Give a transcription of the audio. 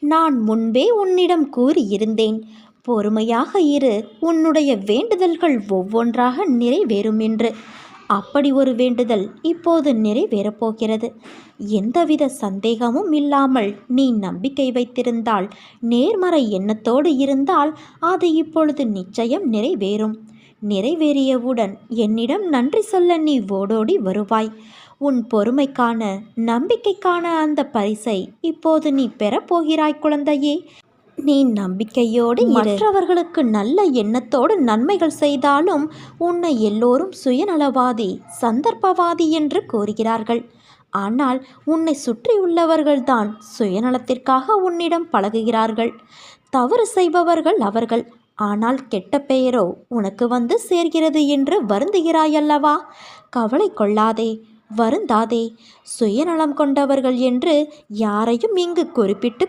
நான் முன்பே உன்னிடம் கூறியிருந்தேன், பொறுமையாக இரு, உன்னுடைய வேண்டுதல்கள் ஒவ்வொன்றாக நிறைவேறும் என்று. அப்படி ஒரு வேண்டுதல் இப்போது நிறைவேறப் போகிறது. எந்தவித சந்தேகமும் இல்லாமல் நீ நம்பிக்கை வைத்திருந்தால், நேர்மறை எண்ணத்தோடு இருந்தால் அது இப்பொழுது நிச்சயம் நிறைவேறும். நிறைவேறியவுடன் என்னிடம் நன்றி சொல்ல நீ ஓடோடி வருவாய். உன் பொறுமைக்கான, நம்பிக்கைக்கான அந்த பரிசை இப்போது நீ பெறப்போகிறாய் குழந்தையே. நீ நம்பிக்கையோடு இரு. மற்றவர்களுக்கு நல்ல எண்ணத்தோடு நன்மைகள் செய்தாலும் உன்னை எல்லோரும் சுயநலவாதி, சந்தர்ப்பவாதி என்று கூறுகிறார்கள். ஆனால் உன்னை சுற்றியுள்ளவர்கள்தான் சுயநலத்திற்காக உன்னிடம் பழகுகிறார்கள். தவறு செய்பவர்கள் அவர்கள். ஆனால் கெட்ட பெயரோ உனக்கு வந்து சேர்கிறது என்று வருந்துகிறாயல்லவா? கவலை கொள்ளாதே, வருந்தாதே. சுயநலம் கொண்டவர்கள் என்று யாரையும் இங்கு குறிப்பிட்டு